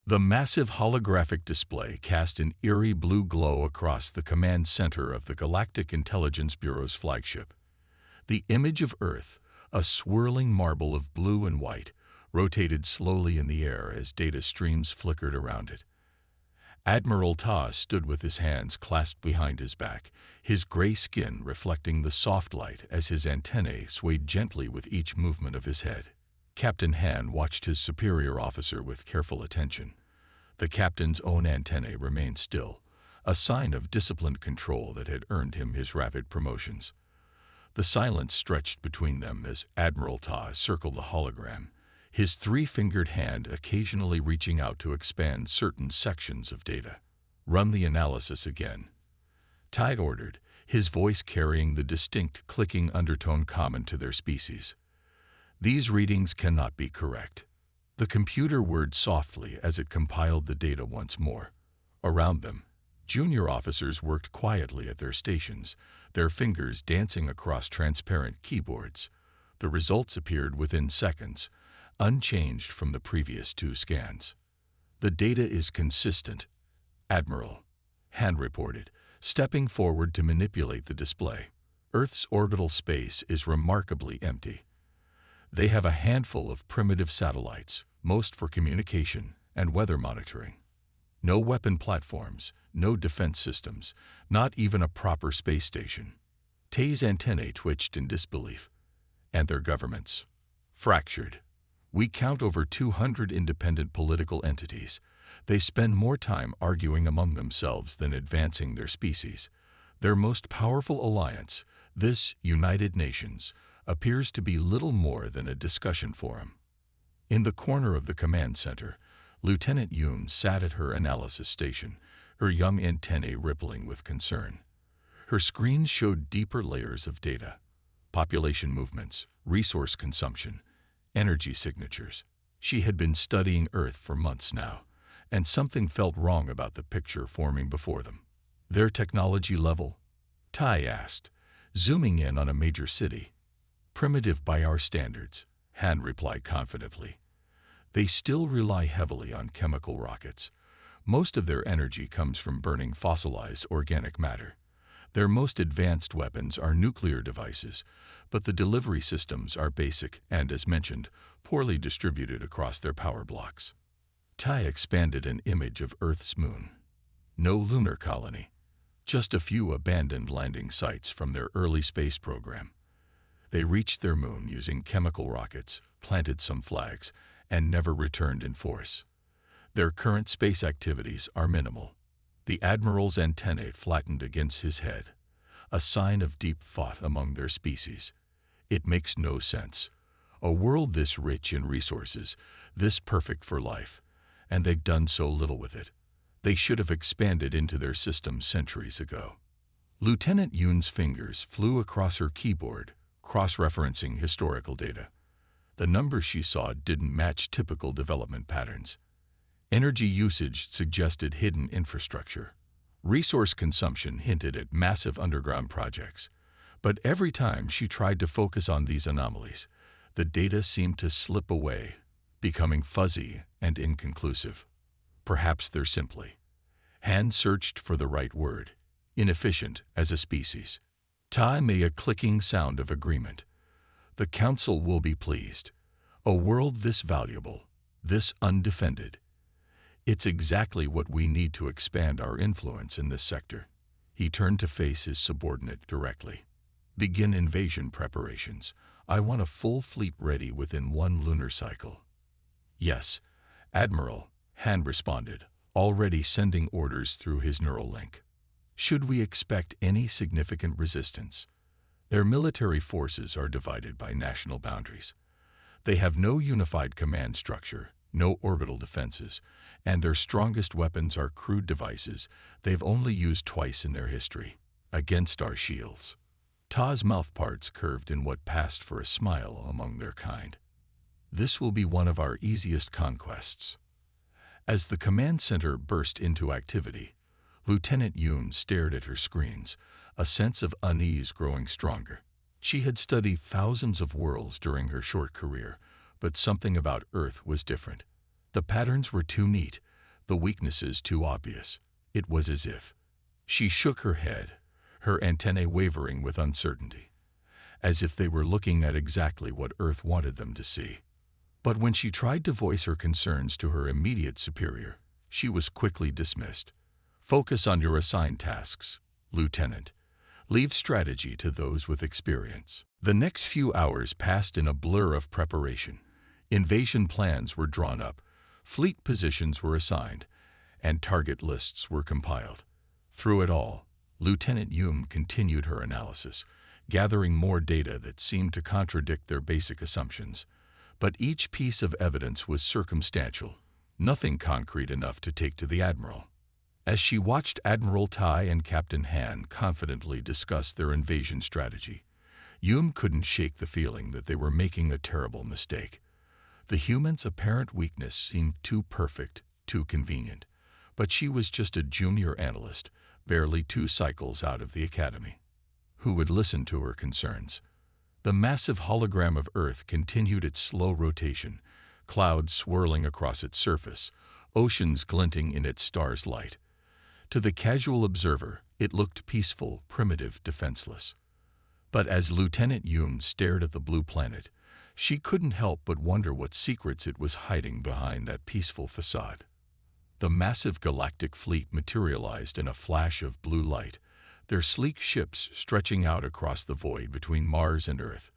The massive holographic display cast an eerie blue glow across the command center of the Galactic Intelligence Bureau's flagship. The image of Earth, a swirling marble of blue and white, rotated slowly in the air as data streams flickered around it. Admiral Ta stood with his hands clasped behind his back, his gray skin reflecting the soft light as his antennae swayed gently with each movement of his head. Captain Han watched his superior officer with careful attention. The captain's own antennae remained still, a sign of disciplined control that had earned him his rapid promotions. The silence stretched between them as Admiral Ta circled the hologram, his three-fingered hand occasionally reaching out to expand certain sections of data. "Run the analysis again," Tai ordered, his voice carrying the distinct clicking undertone common to their species. "These readings cannot be correct." The computer whirred softly as it compiled the data once more. Around them, junior officers worked quietly at their stations, their fingers dancing across transparent keyboards. The results appeared within seconds, unchanged from the previous two scans. "The data is consistent," Admiral Han reported, stepping forward to manipulate the display. "Earth's orbital space is remarkably empty. They have a handful of primitive satellites, most for communication and weather monitoring. No weapon platforms, no defense systems, not even a proper space station." Tay's antennae twitched in disbelief. "And their governments? Fractured. We count over 200 independent political entities. They spend more time arguing among themselves than advancing their species. Their most powerful alliance, this United Nations, appears to be little more than a discussion forum." In the corner of the command center, Lieutenant Yoon sat at her analysis station, her young antennae rippling with concern. Her screen showed deeper layers of data: population movements, resource consumption, energy signatures. She had been studying Earth for months now, and something felt wrong about the picture forming before them. "Their technology level?" Tai asked, zooming in on a major city. "Primitive by our standards," Han replied confidently. "They still rely heavily on chemical rockets. Most of their energy comes from burning fossilized organic matter. Their most advanced weapons are nuclear devices, but the delivery systems are basic and, as mentioned, poorly distributed across their power blocks." Tai expanded an image of Earth's moon. No lunar colony, just a few abandoned landing sites from their early space program. They reached their moon using chemical rockets, planted some flags, and never returned in force. Their current space activities are minimal. The Admiral's antennae flattened against his head, a sign of deep thought among their species. "It makes no sense. A world this rich in resources, this perfect for life, and they've done so little with it. They should have expanded into their system centuries ago." Lieutenant Yoon's fingers flew across her keyboard, cross-referencing historical data. The numbers she saw didn't match typical development patterns. Energy usage suggested hidden infrastructure. Resource consumption hinted at massive underground projects. But every time she tried to focus on these anomalies, the data seemed to slip away, becoming fuzzy and inconclusive. Perhaps they're simply, Han searched for the right word, inefficient as a species. Tai made a clicking sound of agreement. "The Council will be pleased. A world this valuable, this undefended. It's exactly what we need to expand our influence in this sector." He turned to face his subordinate directly. "Begin invasion preparations. I want a full fleet ready within 1 lunar cycle." "Yes, Admiral," Han responded, already sending orders through his neural link. "Should we expect any significant resistance?" Their military forces are divided by national boundaries. They have no unified command structure, no orbital defenses, and their strongest weapons are crude devices they've only used twice in their history, against our shields. Ta's mouthparts curved in what passed for a smile among their kind. "This will be one of our easiest conquests." As the command center burst into activity, Lieutenant Yoon stared at her screens, a sense of unease growing stronger. She had studied thousands of worlds during her short career, but something about Earth was different. The patterns were too neat, the weaknesses too obvious. It was as if she shook her head, her antennae wavering with uncertainty, as if they were looking at exactly what Earth wanted them to see. But when she tried to voice her concerns to her immediate superior, she was quickly dismissed. Focus on your assigned tasks, Lieutenant. Leave strategy to those with experience. The next few hours passed in a blur of preparation. Invasion plans were drawn up, fleet positions were assigned, and target lists were compiled. Through it all, Lieutenant Hume continued her analysis, gathering more data that seemed to contradict their basic assumptions. But each piece of evidence was circumstantial, nothing concrete enough to take to the Admiral. As she watched Admiral Tai and Captain Han confidently discuss their invasion strategy, Hume couldn't shake the feeling that they were making a terrible mistake. The humans' apparent weakness seemed too perfect, too convenient. But she was just a junior analyst, barely 2 cycles out of the academy. Who would listen to her concerns? The massive hologram of Earth continued its slow rotation, clouds swirling across its surface, oceans glinting in its star's light. To the casual observer, it looked peaceful, primitive, defenseless. But as Lieutenant Hume stared at the blue planet, she couldn't help but wonder what secrets it was hiding behind that peaceful facade. The massive galactic fleet materialized in a flash of blue light, their sleek ships stretching out across the void between Mars and Earth.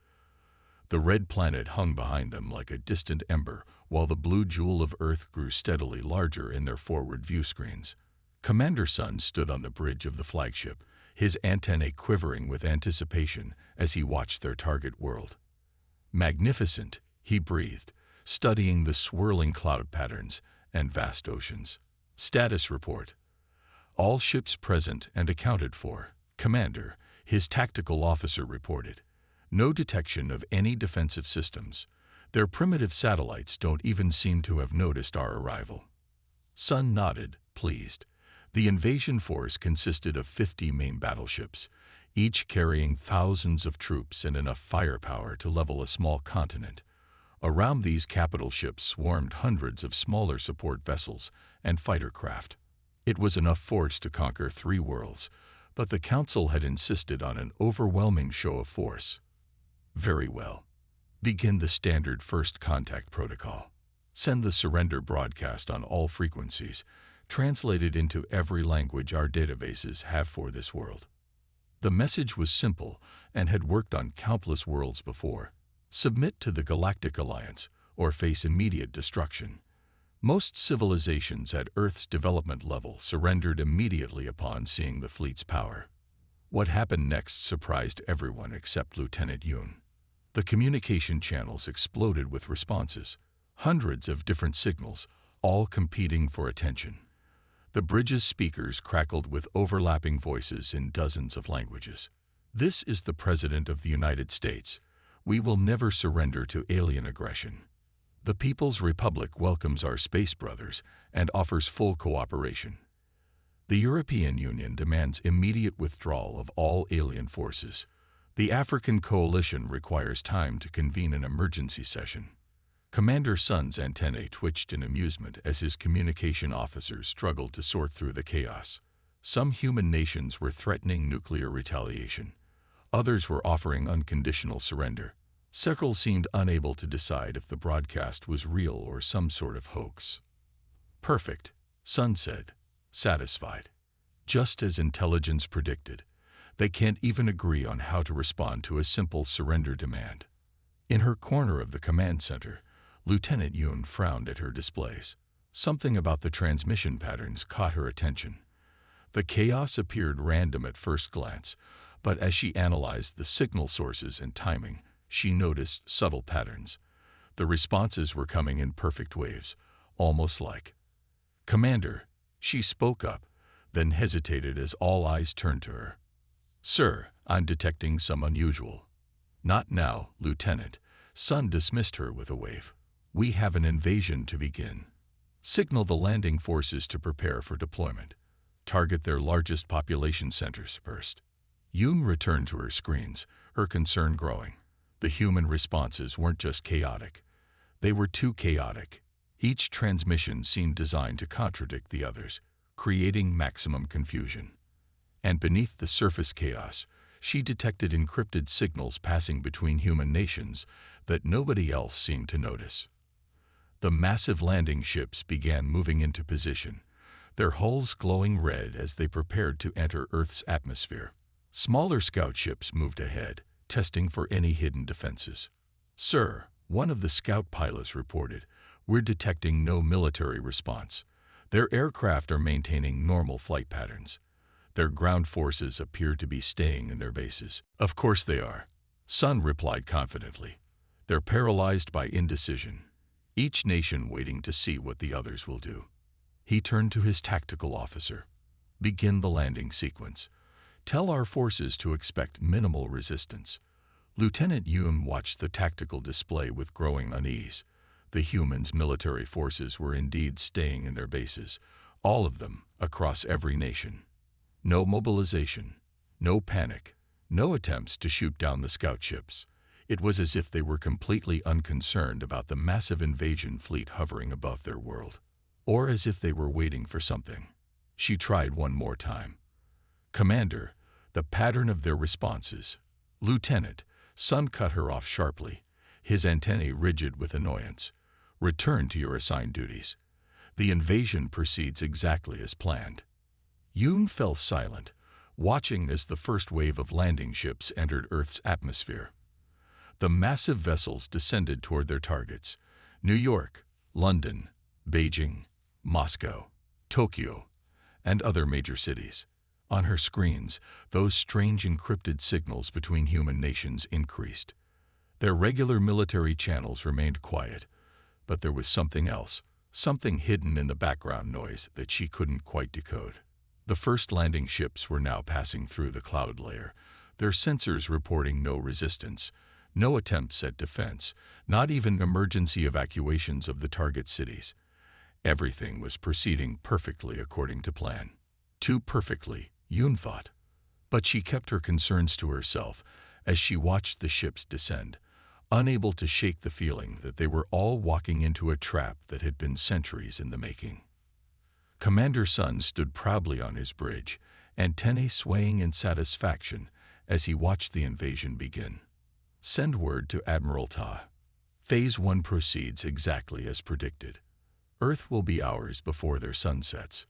The red planet hung behind them like a distant ember, while the blue jewel of Earth grew steadily larger in their forward view screens. Commander Sun stood on the bridge of the flagship, his antennae quivering with anticipation as he watched their target world. Magnificent, he breathed, studying the swirling cloud patterns and vast oceans. Status report. All ships present and accounted for. Commander, his tactical officer reported. No detection of any defensive systems. Their primitive satellites don't even seem to have noticed our arrival. Sun nodded, pleased. The invasion force consisted of 50 main battleships, each carrying thousands of troops and enough firepower to level a small continent. Around these capital ships swarmed hundreds of smaller support vessels and fighter craft. It was enough force to conquer 3 worlds, but the Council had insisted on an overwhelming show of force. Very well. Begin the standard first contact protocol. Send the surrender broadcast on all frequencies, translated into every language our databases have for this world. The message was simple and had worked on countless worlds before. Submit to the Galactic Alliance or face immediate destruction. Most civilizations at Earth's development level surrendered immediately upon seeing the fleet's power. What happened next surprised everyone except Lieutenant Hume. The communication channels exploded with responses, hundreds of different signals, all competing for attention. The bridge's speakers crackled with overlapping voices in dozens of languages. This is the President of the United States. We will never surrender to alien aggression. The People's Republic welcomes our space brothers and offers full cooperation. The European Union demands immediate withdrawal of all alien forces. The African coalition requires time to convene an emergency session. Commander Sun's antennae twitched in amusement as his communication officers struggled to sort through the chaos. Some human nations were threatening nuclear retaliation. Others were offering unconditional surrender. Several seemed unable to decide if the broadcast was real or some sort of hoax. Perfect, Sun said, satisfied. Just as intelligence predicted, they can't even agree on how to respond to a simple surrender demand. In her corner of the command center, Lieutenant Hume frowned at her displays. Something about the transmission patterns caught her attention. The chaos appeared random at first glance, but as she analyzed the signal sources and timing, she noticed subtle patterns. The responses were coming in perfect waves, almost like. Commander, she spoke up, then hesitated as all eyes turned to her. Sir, I'm detecting some unusual. Not now, Lieutenant. Sun dismissed her with a wave. We have an invasion to begin. Signal the landing forces to prepare for deployment. Target their largest population centers first. Hume returned to her screens, her concern growing. The human responses weren't just chaotic. They were too chaotic. Each transmission seemed designed to contradict the others, creating maximum confusion. And beneath the surface chaos, she detected encrypted signals passing between human nations that nobody else seemed to notice. The massive landing ships began moving into position, their hulls glowing red as they prepared to enter Earth's atmosphere. Smaller scout ships moved ahead, testing for any hidden defenses. "Sir," one of the scout pilots reported, "we're detecting no military response. Their aircraft are maintaining normal flight patterns. Their ground forces appear to be staying in their bases." "Of course they are," Sun replied confidently. "They're paralyzed by indecision, each nation waiting to see what the others will do." He turned to his tactical officer. "Begin the landing sequence. Tell our forces to expect minimal resistance." Lieutenant Yoon watched the tactical display with growing unease. The humans' military forces were indeed staying in their bases, all of them, across every nation. No mobilization, no panic, no attempts to shoot down the scout ships. It was as if they were completely unconcerned about the massive invasion fleet hovering above their world. Or as if they were waiting for something. She tried one more time. "Commander, the pattern of their responses." "Lieutenant," Sun cut her off sharply, his antennae rigid with annoyance. "Return to your assigned duties. The invasion proceeds exactly as planned." Yoon fell silent, watching as the first wave of landing ships entered Earth's atmosphere. The massive vessels descended toward their targets: New York, London, Beijing, Moscow, Tokyo, and other major cities. On her screens, those strange encrypted signals between human nations increased. Their regular military channels remained quiet, but there was something else, something hidden in the background noise that she couldn't quite decode. The first landing ships were now passing through the cloud layer, their sensors reporting no resistance, no attempts at defense, not even emergency evacuations of the target cities. Everything was proceeding perfectly according to plan. Too perfectly, Yoon thought. But she kept her concerns to herself as she watched the ships descend, unable to shake the feeling that they were all walking into a trap that had been centuries in the making. Commander Sun stood proudly on his bridge, antennae swaying in satisfaction as he watched the invasion begin. "Send word to Admiral Ta. Phase 1 proceeds exactly as predicted. Earth will be ours before their sun sets."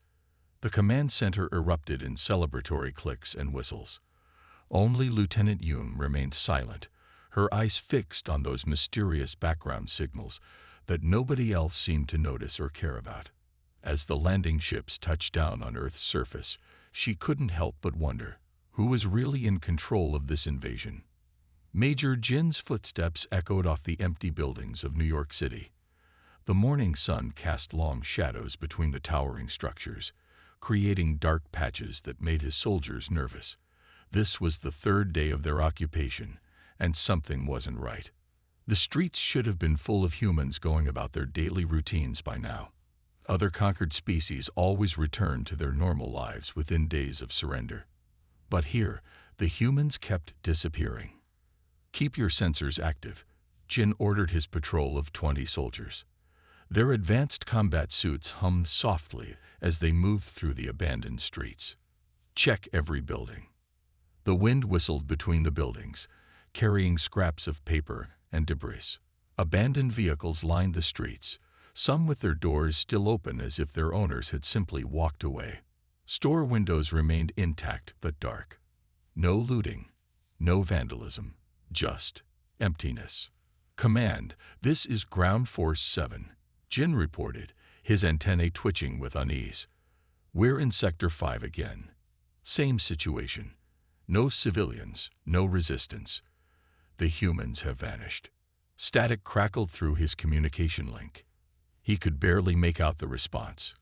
The command center erupted in celebratory clicks and whistles. Only Lieutenant Yoon remained silent, her eyes fixed on those mysterious background signals that nobody else seemed to notice or care about. As the landing ships touched down on Earth's surface, she couldn't help but wonder, who was really in control of this invasion? Major Jin's footsteps echoed off the empty buildings of New York City. The morning sun cast long shadows between the towering structures, creating dark patches that made his soldiers nervous. This was the third day of their occupation, and something wasn't right. The streets should have been full of humans going about their daily routines by now. Other conquered species always returned to their normal lives within days of surrender. But here, the humans kept disappearing. "Keep your sensors active," Jin ordered his patrol of 20 soldiers. Their advanced combat suits hummed softly as they moved through the abandoned streets. "Check every building." The wind whistled between the buildings, carrying scraps of paper and debris. Abandoned vehicles lined the streets, some with their doors still open as if their owners had simply walked away. Store windows remained intact but dark. No looting, no vandalism, just emptiness. "Command, this is Ground Force 7, Jin reported, his antennae twitching with unease. "We're in Sector 5 again. Same situation. No civilians, no resistance. The humans have vanished." Static crackled through his communication link. He could barely make out the response.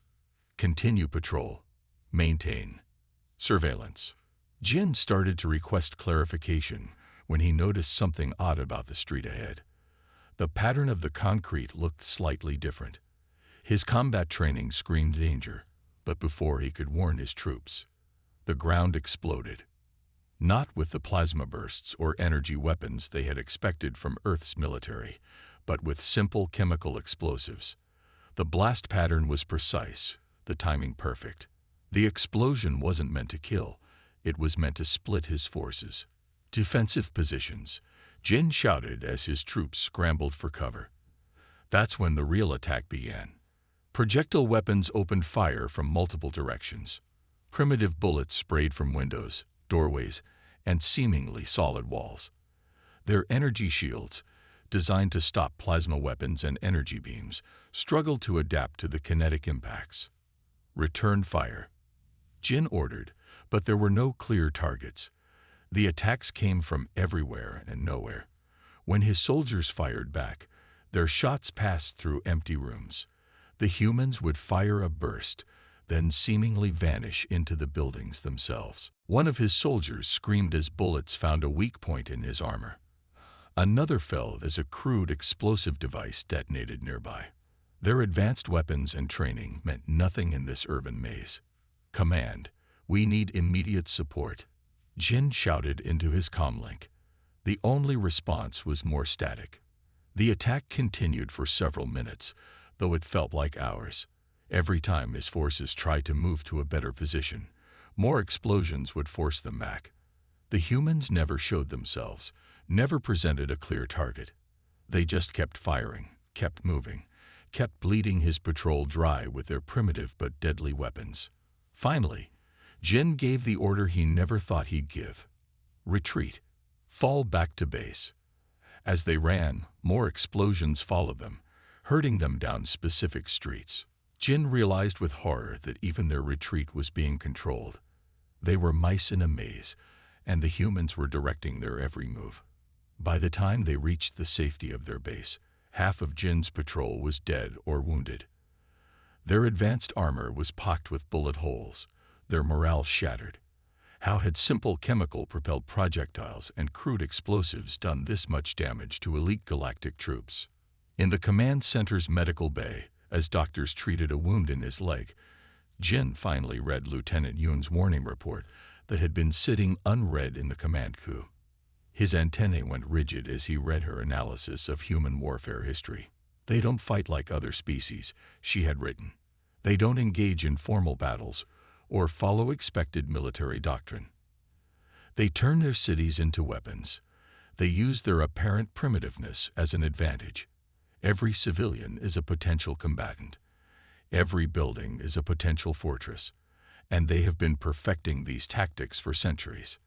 "Continue patrol. Maintain surveillance." Jin started to request clarification when he noticed something odd about the street ahead. The pattern of the concrete looked slightly different. His combat training screamed danger, but before he could warn his troops, the ground exploded. Not with the plasma bursts or energy weapons they had expected from Earth's military, but with simple chemical explosives. The blast pattern was precise, the timing perfect. The explosion wasn't meant to kill, it was meant to split his forces. Defensive positions, Jin shouted as his troops scrambled for cover. That's when the real attack began. Projectile weapons opened fire from multiple directions. Primitive bullets sprayed from windows, doorways, and seemingly solid walls. Their energy shields, designed to stop plasma weapons and energy beams, struggled to adapt to the kinetic impacts. Return fire, Jin ordered, but there were no clear targets. The attacks came from everywhere and nowhere. When his soldiers fired back, their shots passed through empty rooms. The humans would fire a burst, then seemingly vanish into the buildings themselves. One of his soldiers screamed as bullets found a weak point in his armor. Another fell as a crude explosive device detonated nearby. Their advanced weapons and training meant nothing in this urban maze. Command, we need immediate support, Jin shouted into his comlink. The only response was more static. The attack continued for several minutes, though it felt like hours. Every time his forces tried to move to a better position, more explosions would force them back. The humans never showed themselves, never presented a clear target. They just kept firing, kept moving, kept bleeding his patrol dry with their primitive but deadly weapons. Finally, Jin gave the order he never thought he'd give. Retreat. Fall back to base. As they ran, more explosions followed them, herding them down specific streets. Jin realized with horror that even their retreat was being controlled. They were mice in a maze, and the humans were directing their every move. By the time they reached the safety of their base, half of Jin's patrol was dead or wounded. Their advanced armor was pocked with bullet holes, their morale shattered. How had simple chemical-propelled projectiles and crude explosives done this much damage to elite galactic troops? In the command center's medical bay, as doctors treated a wound in his leg, Jin finally read Lieutenant Yoon's warning report that had been sitting unread in the command coup. His antennae went rigid as he read her analysis of human warfare history. They don't fight like other species, she had written. They don't engage in formal battles or follow expected military doctrine. They turn their cities into weapons. They use their apparent primitiveness as an advantage. Every civilian is a potential combatant. Every building is a potential fortress, and they have been perfecting these tactics for centuries.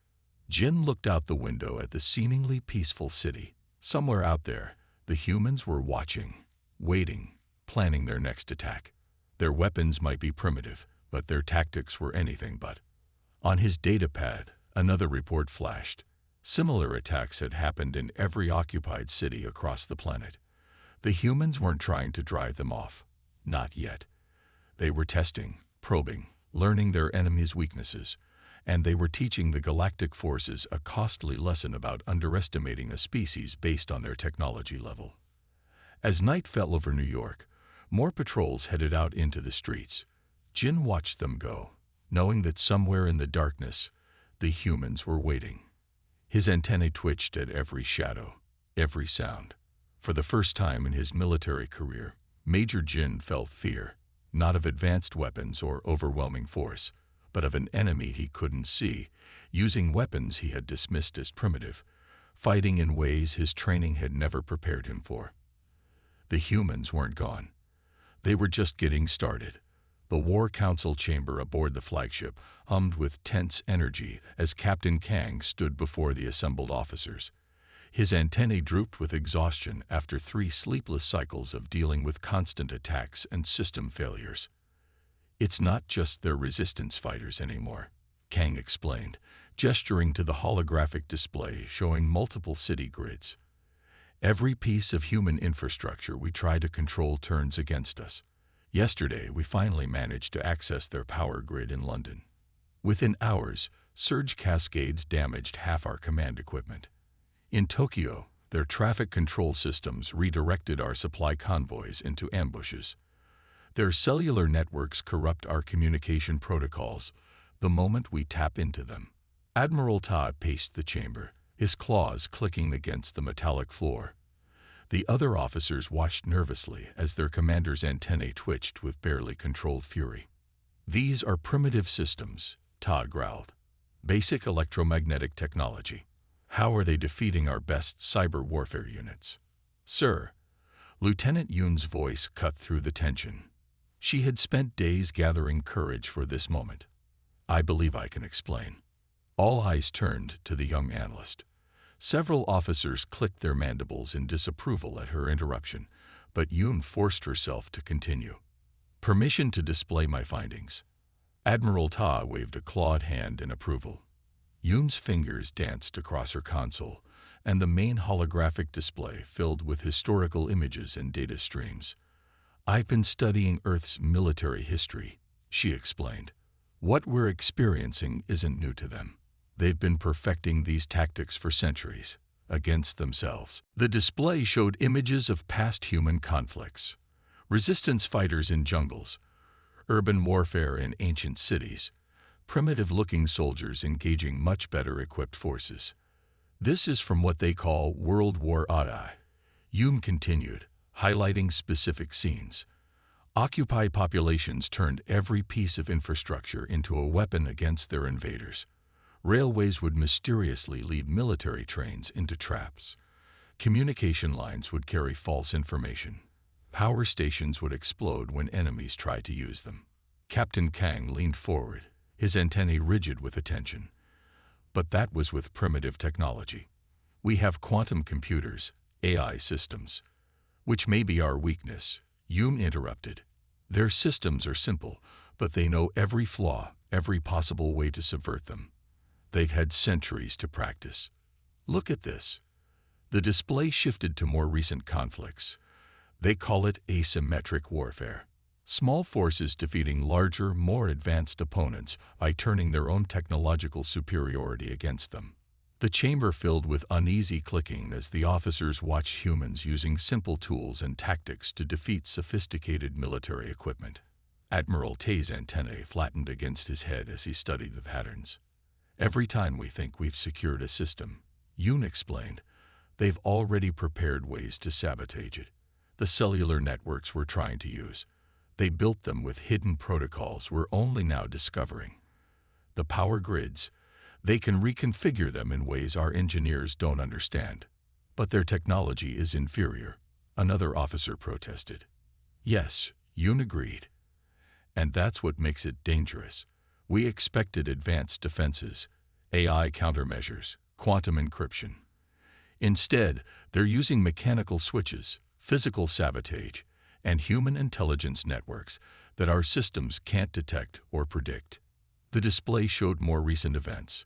Jin looked out the window at the seemingly peaceful city. Somewhere out there, the humans were watching, waiting, planning their next attack. Their weapons might be primitive, but their tactics were anything but. On his datapad, another report flashed. Similar attacks had happened in every occupied city across the planet. The humans weren't trying to drive them off. Not yet. They were testing, probing, learning their enemies' weaknesses, and they were teaching the galactic forces a costly lesson about underestimating a species based on their technology level. As night fell over New York, more patrols headed out into the streets. Jin watched them go, knowing that somewhere in the darkness, the humans were waiting. His antennae twitched at every shadow, every sound. For the first time in his military career, Major Jin felt fear, not of advanced weapons or overwhelming force, but of an enemy he couldn't see, using weapons he had dismissed as primitive, fighting in ways his training had never prepared him for. The humans weren't gone. They were just getting started. The War Council chamber aboard the flagship hummed with tense energy as Captain Kang stood before the assembled officers. His antennae drooped with exhaustion after 3 sleepless cycles of dealing with constant attacks and system failures. It's not just their resistance fighters anymore, Kang explained, gesturing to the holographic display showing multiple city grids. Every piece of human infrastructure we try to control turns against us. Yesterday, we finally managed to access their power grid in London. Within hours, surge cascades damaged half our command equipment. In Tokyo, their traffic control systems redirected our supply convoys into ambushes. Their cellular networks corrupt our communication protocols the moment we tap into them. Admiral Ta paced the chamber, his claws clicking against the metallic floor. The other officers watched nervously as their commander's antennae twitched with barely controlled fury. "These are primitive systems," Ta growled. "Basic electromagnetic technology. How are they defeating our best cyber warfare units?" "Sir," Lieutenant Yoon's voice cut through the tension. She had spent days gathering courage for this moment. "I believe I can explain." All eyes turned to the young analyst. Several officers clicked their mandibles in disapproval at her interruption, but Yoon forced herself to continue. "Permission to display my findings." Admiral Ta waved a clawed hand in approval. Yoon's fingers danced across her console, and the main holographic display filled with historical images and data streams. "I've been studying Earth's military history," she explained. "What we're experiencing isn't new to them. They've been perfecting these tactics for centuries, against themselves." The display showed images of past human conflicts: resistance fighters in jungles, urban warfare in ancient cities, primitive-looking soldiers engaging much better equipped forces. "This is from what they call World War II," Yoon continued, highlighting specific scenes. Occupied populations turned every piece of infrastructure into a weapon against their invaders. Railways would mysteriously lead military trains into traps. Communication lines would carry false information. Power stations would explode when enemies tried to use them. Captain Kang leaned forward, his antennae rigid with attention. "But that was with primitive technology. We have quantum computers, AI systems." "Which may be our weakness," Yoon interrupted. "Their systems are simple, but they know every flaw, every possible way to subvert them. They've had centuries to practice. Look at this." The display shifted to more recent conflicts. They call it asymmetric warfare. Small forces defeating larger, more advanced opponents by turning their own technological superiority against them. The chamber filled with uneasy clicking as the officers watched humans using simple tools and tactics to defeat sophisticated military equipment. Admiral Tay's antennae flattened against his head as he studied the patterns. "Every time we think we've secured a system," Yoon explained, "they've already prepared ways to sabotage it. The cellular networks we're trying to use. They built them with hidden protocols we're only now discovering. The power grids, they can reconfigure them in ways our engineers don't understand. But their technology is inferior," another officer protested. "Yes," Yoon agreed. "And that's what makes it dangerous. We expected advanced defenses, AI countermeasures, quantum encryption. Instead, they're using mechanical switches, physical sabotage, and human intelligence networks that our systems can't detect or predict." The display showed more recent events: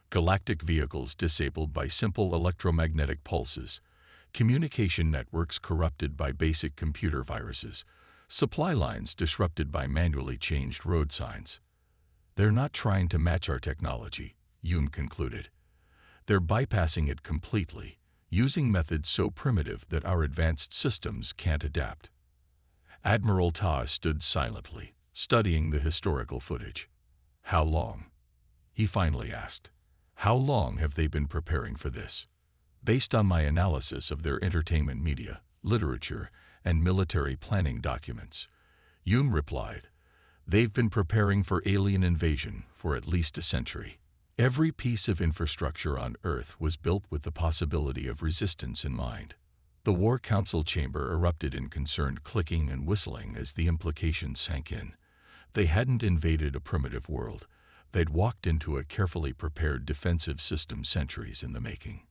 galactic vehicles disabled by simple electromagnetic pulses, communication networks corrupted by basic computer viruses, supply lines disrupted by manually changed road signs. "They're not trying to match our technology," Yoon concluded. "They're bypassing it completely, using methods so primitive that our advanced systems can't adapt." Admiral Ta stood silently, studying the historical footage. "How long?" he finally asked. "How long have they been preparing for this?" "Based on my analysis of their entertainment media, literature, and military planning documents," Yoon replied, "they've been preparing for alien invasion for at least a century. Every piece of infrastructure on Earth was built with the possibility of resistance in mind." The War Council chamber erupted in concerned clicking and whistling as the implications sank in. They hadn't invaded a primitive world. They'd walked into a carefully prepared defensive system centuries in the making.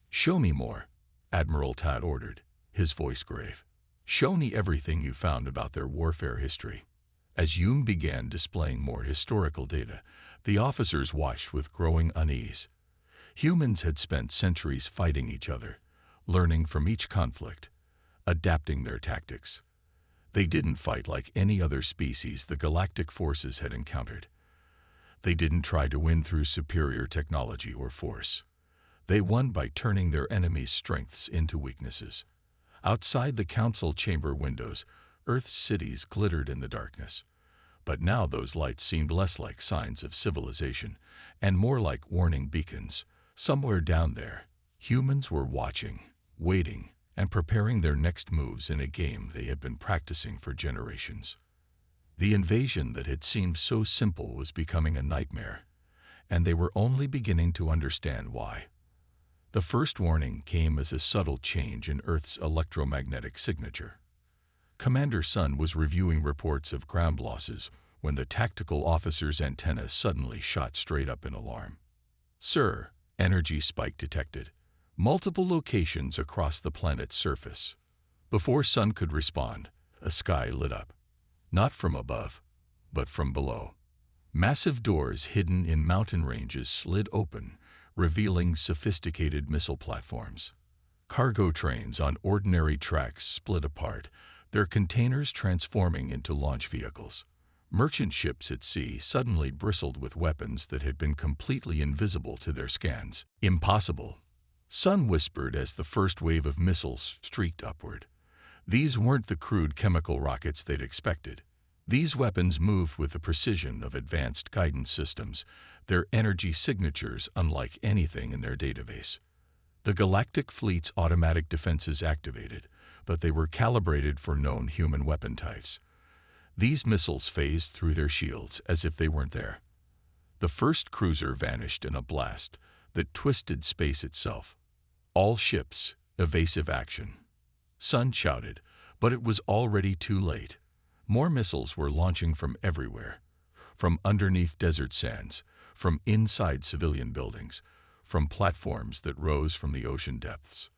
"Show me more," Admiral Tad ordered, his voice grave. "Show me everything you found about their warfare history." As Yoon began displaying more historical data, the officers watched with growing unease. Humans had spent centuries fighting each other, learning from each conflict, adapting their tactics. They didn't fight like any other species the galactic forces had encountered. They didn't try to win through superior technology or force. They won by turning their enemies' strengths into weaknesses. Outside the council chamber windows, Earth's cities glittered in the darkness. But now those lights seemed less like signs of civilization and more like warning beacons. Somewhere down there, humans were watching, waiting, and preparing their next moves in a game they had been practicing for generations. The invasion that had seemed so simple was becoming a nightmare, and they were only beginning to understand why. The first warning came as a subtle change in Earth's electromagnetic signature. Commander Sun was reviewing reports of ground losses when the tactical officer's antenna suddenly shot straight up in alarm. "Sir, energy spike detected. Multiple locations across the planet's surface." Before Sun could respond, a sky lit up. Not from above, but from below. Massive doors hidden in mountain ranges slid open, revealing sophisticated missile platforms. Cargo trains on ordinary tracks split apart, their containers transforming into launch vehicles. Merchant ships at sea suddenly bristled with weapons that had been completely invisible to their scans. "Impossible," Sun whispered as the first wave of missiles streaked upward. These weren't the crude chemical rockets they'd expected. These weapons moved with the precision of advanced guidance systems, their energy signatures unlike anything in their database. The Galactic Fleet's automatic defenses activated, but they were calibrated for known human weapon types. These missiles phased through their shields as if they weren't there. The first cruiser vanished in a blast that twisted space itself. "All ships, evasive action," Sun shouted, but it was already too late. More missiles were launching from everywhere, from underneath desert sands, from inside civilian buildings, from platforms that rose from the ocean depths.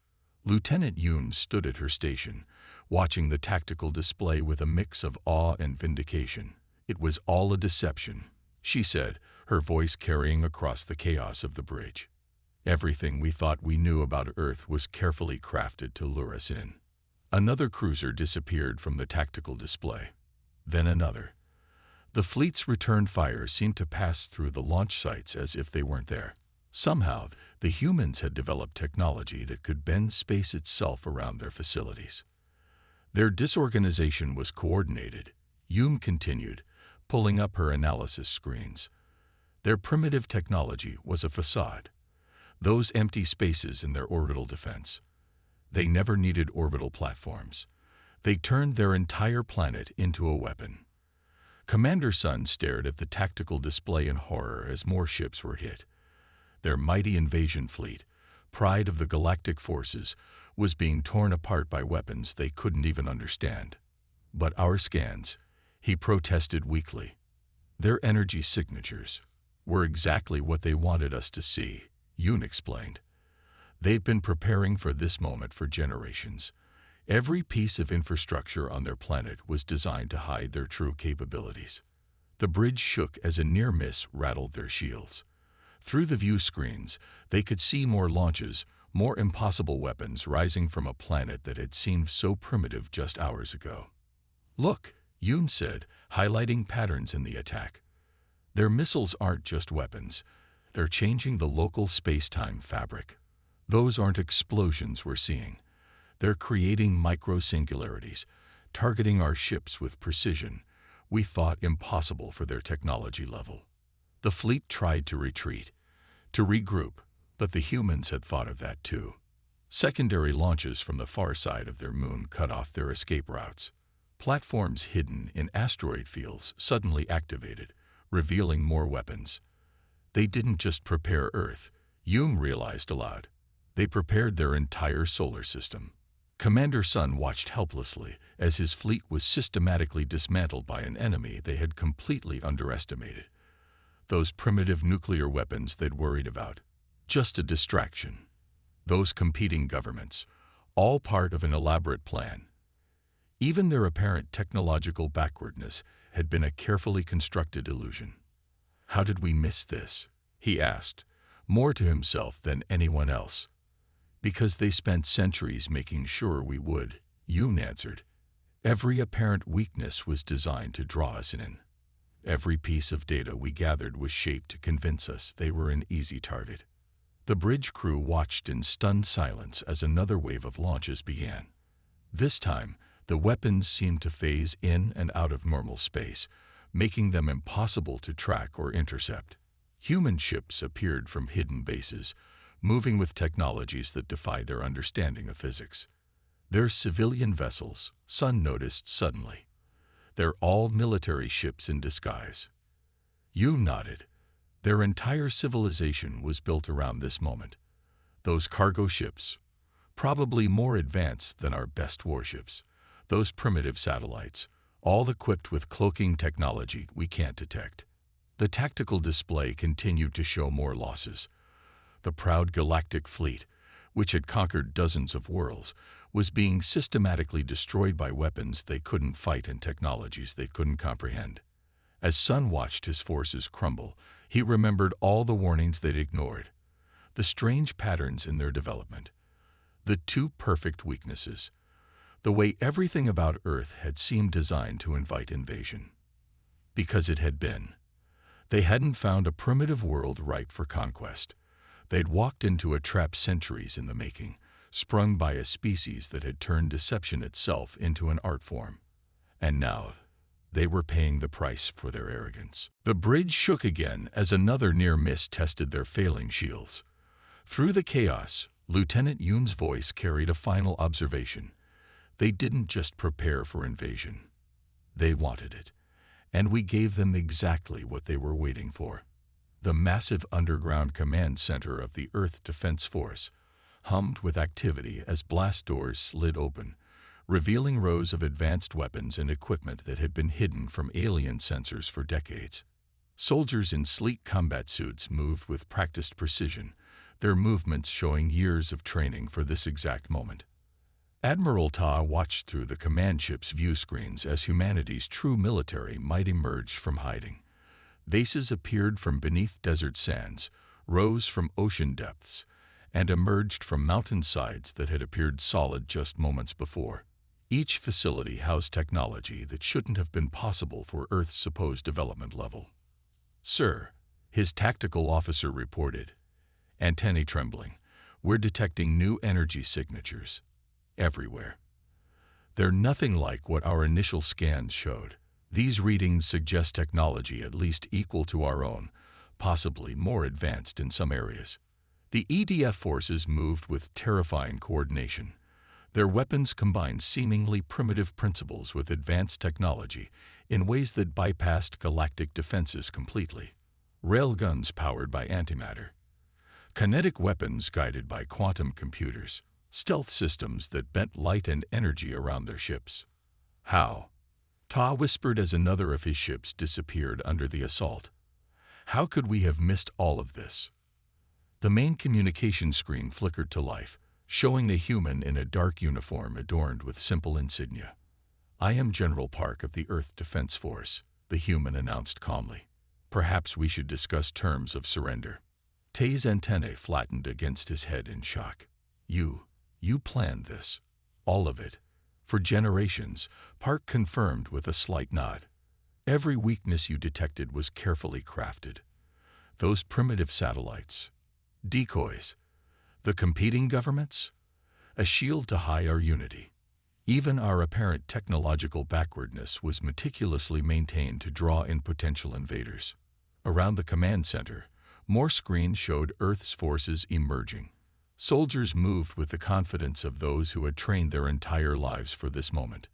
Lieutenant Yoon stood at her station, watching the tactical display with a mix of awe and vindication. "It was all a deception," she said, her voice carrying across the chaos of the bridge. "Everything we thought we knew about Earth was carefully crafted to lure us in." Another cruiser disappeared from the tactical display. Then another. The fleet's return fire seemed to pass through the launch sites as if they weren't there. Somehow, the humans had developed technology that could bend space itself around their facilities. Their disorganization was coordinated, Yoon continued, pulling up her analysis screens. Their primitive technology was a facade. Those empty spaces in their orbital defense. They never needed orbital platforms. They turned their entire planet into a weapon. Commander Sun stared at the tactical display in horror as more ships were hit. Their mighty invasion fleet, pride of the galactic forces, was being torn apart by weapons they couldn't even understand. "But our scans," he protested weakly. "Their energy signatures were exactly what they wanted us to see," Yoon explained. "They've been preparing for this moment for generations. Every piece of infrastructure on their planet was designed to hide their true capabilities." The bridge shook as a near miss rattled their shields. Through the view screens, they could see more launches, more impossible weapons rising from a planet that had seemed so primitive just hours ago. "Look," Yoon said, highlighting patterns in the attack. "Their missiles aren't just weapons. They're changing the local space-time fabric. Those aren't explosions we're seeing. They're creating micro-singularities, targeting our ships with precision we thought impossible for their technology level." The fleet tried to retreat, to regroup, but the humans had thought of that too. Secondary launches from the far side of their moon cut off their escape routes. Platforms hidden in asteroid fields suddenly activated, revealing more weapons. They didn't just prepare Earth, Yoon realized aloud. They prepared their entire solar system. Commander Sun watched helplessly as his fleet was systematically dismantled by an enemy they had completely underestimated. Those primitive nuclear weapons they'd worried about. Just a distraction. Those competing governments, all part of an elaborate plan. Even their apparent technological backwardness had been a carefully constructed illusion. "How did we miss this?" he asked, more to himself than anyone else. "Because they spent centuries making sure we would," Yoon answered. "Every apparent weakness was designed to draw us in. Every piece of data we gathered was shaped to convince us they were an easy target." The bridge crew watched in stunned silence as another wave of launches began. This time, the weapons seemed to phase in and out of normal space, making them impossible to track or intercept. Human ships appeared from hidden bases, moving with technologies that defied their understanding of physics. They're civilian vessels, Sun noticed suddenly. They're all military ships in disguise. You nodded. Their entire civilization was built around this moment. Those cargo ships, probably more advanced than our best warships. Those primitive satellites, all equipped with cloaking technology we can't detect. The tactical display continued to show more losses. The proud galactic fleet, which had conquered dozens of worlds, was being systematically destroyed by weapons they couldn't fight and technologies they couldn't comprehend. As Sun watched his forces crumble, he remembered all the warnings they'd ignored, the strange patterns in their development, the two perfect weaknesses, the way everything about Earth had seemed designed to invite invasion. Because it had been. They hadn't found a primitive world ripe for conquest. They'd walked into a trap centuries in the making, sprung by a species that had turned deception itself into an art form. And now, they were paying the price for their arrogance. The bridge shook again as another near miss tested their failing shields. Through the chaos, Lieutenant Yoon's voice carried a final observation. They didn't just prepare for invasion. They wanted it. And we gave them exactly what they were waiting for. The massive underground command center of the Earth Defense Force hummed with activity as blast doors slid open, revealing rows of advanced weapons and equipment that had been hidden from alien sensors for decades. Soldiers in sleek combat suits moved with practiced precision, their movements showing years of training for this exact moment. Admiral Ta watched through the command ship's view screens as humanity's true military might emerge from hiding. Vases appeared from beneath desert sands, rose from ocean depths, and emerged from mountain sides that had appeared solid just moments before. Each facility housed technology that shouldn't have been possible for Earth's supposed development level. "Sir," his tactical officer reported, antennae trembling, "we're detecting new energy signatures. Everywhere. They're nothing like what our initial scans showed. These readings suggest technology at least equal to our own, possibly more advanced in some areas." The EDF forces moved with terrifying coordination. Their weapons combined seemingly primitive principles with advanced technology in ways that bypassed galactic defenses completely. Railguns powered by antimatter, kinetic weapons guided by quantum computers, stealth systems that bent light and energy around their ships. "How?" Ta whispered as another of his ships disappeared under the assault. "How could we have missed all of this?" The main communication screen flickered to life, showing a human in a dark uniform adorned with simple insignia. "I am General Park of the Earth Defense Force," the human announced calmly. "Perhaps we should discuss terms of surrender." Tay's antennae flattened against his head in shock. You planned this. All of it. For generations," Park confirmed with a slight nod. "Every weakness you detected was carefully crafted. Those primitive satellites, decoys, the competing governments, a shield to hide our unity. Even our apparent technological backwardness was meticulously maintained to draw in potential invaders." Around the command center, more screens showed Earth's forces emerging. Soldiers moved with the confidence of those who had trained their entire lives for this moment.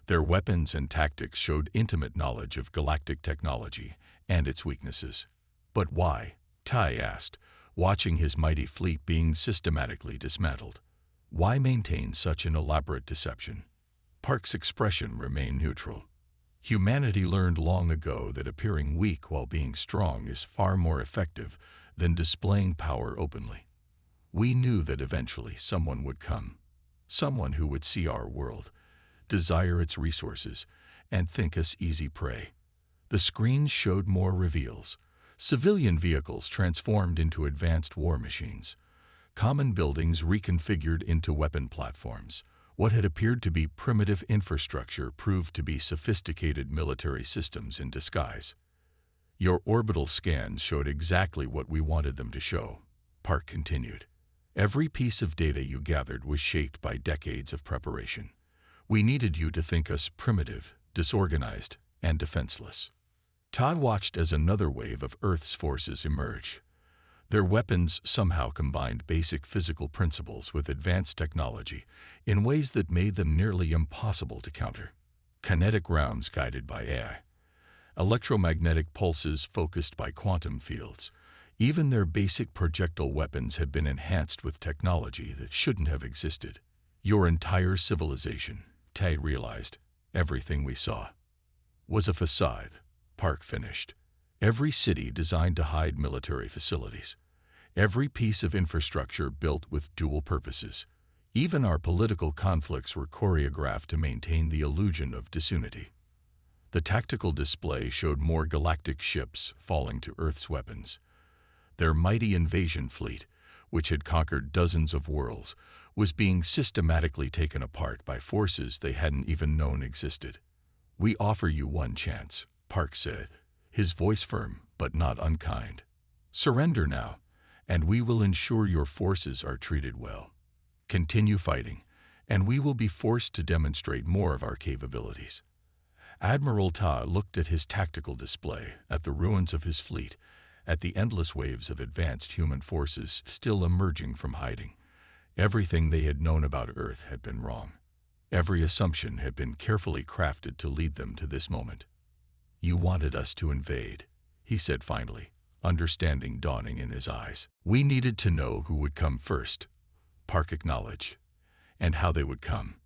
Their weapons and tactics showed intimate knowledge of galactic technology and its weaknesses. "But why?" Tai asked, watching his mighty fleet being systematically dismantled. "Why maintain such an elaborate deception?" Park's expression remained neutral. "Humanity learned long ago that appearing weak while being strong is far more effective than displaying power openly. We knew that eventually someone would come, someone who would see our world, desire its resources, and think us easy prey." The screens showed more reveals. Civilian vehicles transformed into advanced war machines. Common buildings reconfigured into weapon platforms. What had appeared to be primitive infrastructure proved to be sophisticated military systems in disguise. "Your orbital scans showed exactly what we wanted them to show," Park continued. "Every piece of data you gathered was shaped by decades of preparation. We needed you to think us primitive, disorganized, and defenseless." Todd watched as another wave of Earth's forces emerged. Their weapons somehow combined basic physical principles with advanced technology in ways that made them nearly impossible to counter. Kinetic rounds guided by AI, electromagnetic pulses focused by quantum fields. Even their basic projectile weapons had been enhanced with technology that shouldn't have existed. Your entire civilization, Tai realized, everything we saw, was a facade, Park finished. Every city designed to hide military facilities. Every piece of infrastructure built with dual purposes. Even our political conflicts were choreographed to maintain the illusion of disunity. The tactical display showed more galactic ships falling to Earth's weapons. Their mighty invasion fleet, which had conquered dozens of worlds, was being systematically taken apart by forces they hadn't even known existed. "We offer you one chance," Park said, his voice firm but not unkind. "Surrender now, and we will ensure your forces are treated well. Continue fighting, and we will be forced to demonstrate more of our capabilities." Admiral Ta looked at his tactical display, at the ruins of his fleet, at the endless waves of advanced human forces still emerging from hiding. Everything they had known about Earth had been wrong. Every assumption had been carefully crafted to lead them to this moment. "You wanted us to invade," he said finally, understanding dawning in his eyes. "We needed to know who would come first," Park acknowledged, "and how they would come.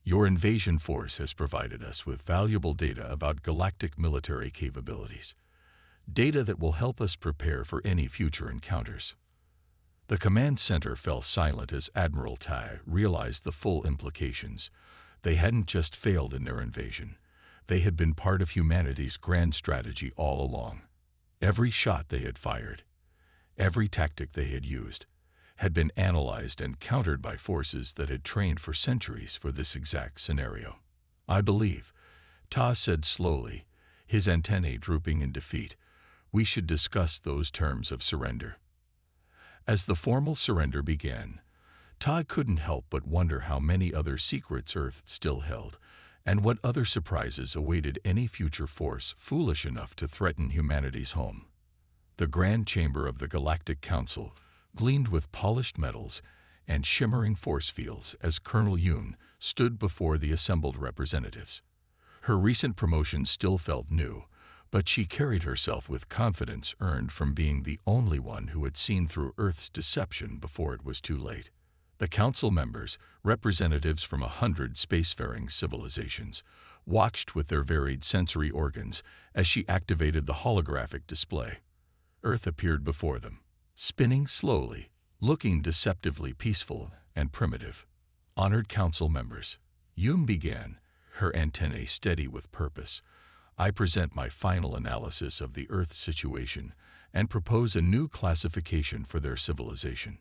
Your invasion force has provided us with valuable data about galactic military capabilities, data that will help us prepare for any future encounters." The command center fell silent as Admiral Tai realized the full implications. They hadn't just failed in their invasion. They had been part of humanity's grand strategy all along. Every shot they had fired, every tactic they had used, had been analyzed and countered by forces that had trained for centuries for this exact scenario. "I believe," Ta said slowly, his antennae drooping in defeat, "we should discuss those terms of surrender." As the formal surrender began, Ta couldn't help but wonder how many other secrets Earth still held, and what other surprises awaited any future force foolish enough to threaten humanity's home. The grand chamber of the Galactic Council gleamed with polished metals and shimmering force fields as Colonel Yoon stood before the assembled representatives. Her recent promotion still felt new, but she carried herself with confidence earned from being the only one who had seen through Earth's deception before it was too late. The council members, representatives from 100 spacefaring civilizations, watched with their varied sensory organs as she activated the holographic display. Earth appeared before them, spinning slowly, looking deceptively peaceful and primitive. "Honored council members," Yoon began, her antennae steady with purpose, "I present my final analysis of the Earth situation and propose a new classification for their civilization.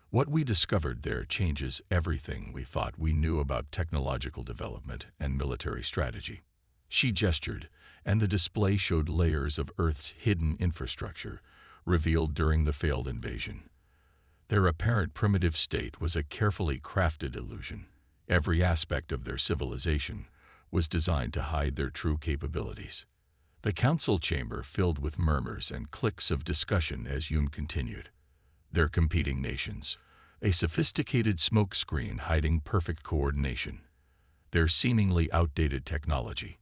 What we discovered there changes everything we thought we knew about technological development and military strategy." She gestured, and the display showed layers of Earth's hidden infrastructure, revealed during the failed invasion. Their apparent primitive state was a carefully crafted illusion. Every aspect of their civilization was designed to hide their true capabilities. The council chamber filled with murmurs and clicks of discussion as Yoon continued. Their competing nations, a sophisticated smokescreen hiding perfect coordination. Their seemingly outdated technology.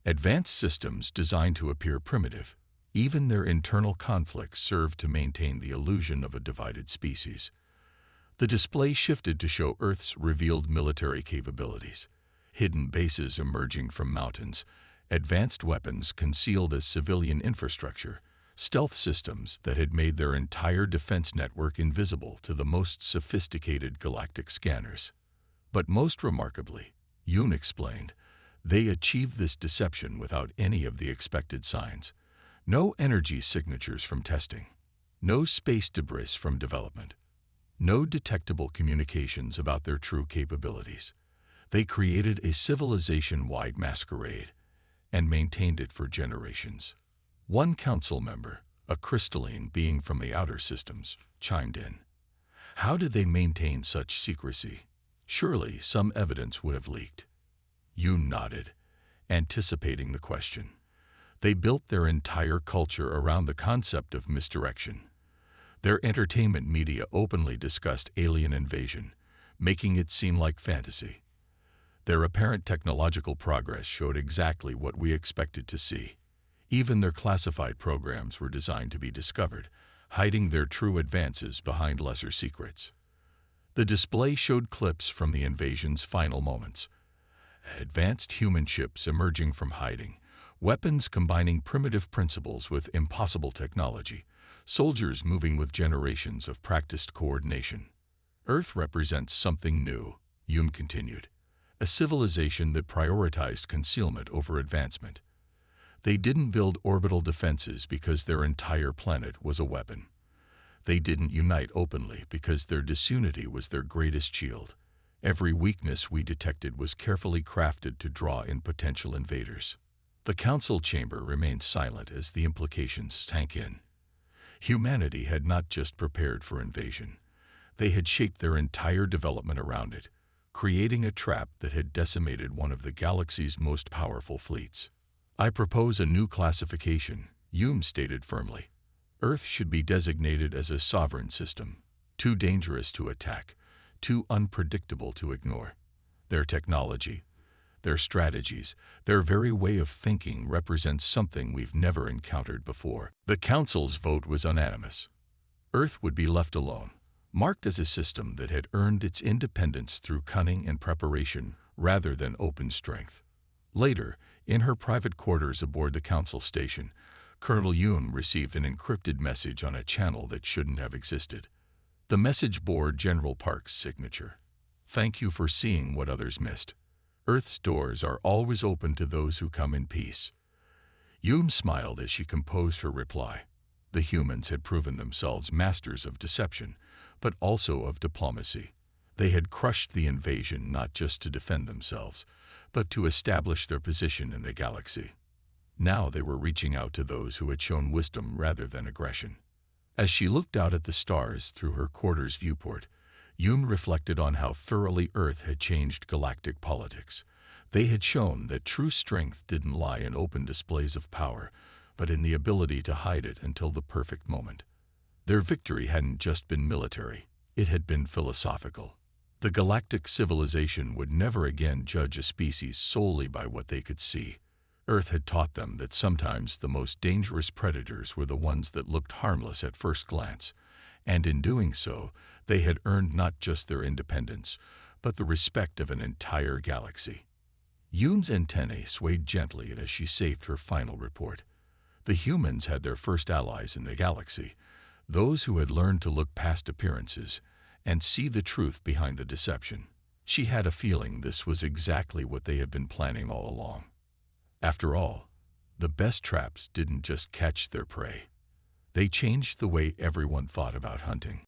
Advanced systems designed to appear primitive. Even their internal conflicts served to maintain the illusion of a divided species. The display shifted to show Earth's revealed military capabilities. Hidden bases emerging from mountains, advanced weapons concealed as civilian infrastructure, stealth systems that had made their entire defense network invisible to the most sophisticated galactic scanners. But most remarkably, Yoon explained, they achieved this deception without any of the expected signs. No energy signatures from testing, no space debris from development, no detectable communications about their true capabilities. They created a civilization-wide masquerade and maintained it for generations. One council member, a crystalline being from the outer systems, chimed in. How did they maintain such secrecy? Surely some evidence would have leaked. Yoon nodded, anticipating the question. They built their entire culture around the concept of misdirection. Their entertainment media openly discussed alien invasion, making it seem like fantasy. Their apparent technological progress showed exactly what we expected to see. Even their classified programs were designed to be discovered, hiding their true advances behind lesser secrets. The display showed clips from the invasion's final moments. Advanced human ships emerging from hiding, weapons combining primitive principles with impossible technology, soldiers moving with generations of practiced coordination. Earth represents something new, Yoon continued, a civilization that prioritized concealment over advancement. They didn't build orbital defenses because their entire planet was a weapon. They didn't unite openly because their disunity was their greatest shield. Every weakness we detected was carefully crafted to draw in potential invaders. The council chamber remained silent as the implications sank in. Humanity had not just prepared for invasion. They had shaped their entire development around it, creating a trap that had decimated one of the galaxy's most powerful fleets. I propose a new classification, Yoon stated firmly. Earth should be designated as a sovereign system, too dangerous to attack, too unpredictable to ignore. Their technology, their strategies, their very way of thinking represents something we've never encountered before. The Council's vote was unanimous. Earth would be left alone, marked as a system that had earned its independence through cunning and preparation rather than open strength. Later, in her private quarters aboard the Council station, Colonel Yoon received an encrypted message on a channel that shouldn't have existed. The message bore General Park's signature. "Thank you for seeing what others missed. Earth's doors are always open to those who come in peace." Yoon smiled as she composed her reply. The humans had proven themselves masters of deception, but also of diplomacy. They had crushed the invasion not just to defend themselves, but to establish their position in the galaxy. Now they were reaching out to those who had shown wisdom rather than aggression. As she looked out at the stars through her quarters viewport, Yoon reflected on how thoroughly Earth had changed galactic politics. They had shown that true strength didn't lie in open displays of power, but in the ability to hide it until the perfect moment. Their victory hadn't just been military, it had been philosophical. The galactic civilization would never again judge a species solely by what they could see. Earth had taught them that sometimes the most dangerous predators were the ones that looked harmless at first glance, and in doing so, they had earned not just their independence, but the respect of an entire galaxy. Yoon's antennae swayed gently as she saved her final report. The humans had their first allies in the galaxy, those who had learned to look past appearances and see the truth behind the deception. She had a feeling this was exactly what they had been planning all along. After all, the best traps didn't just catch their prey. They changed the way everyone thought about hunting.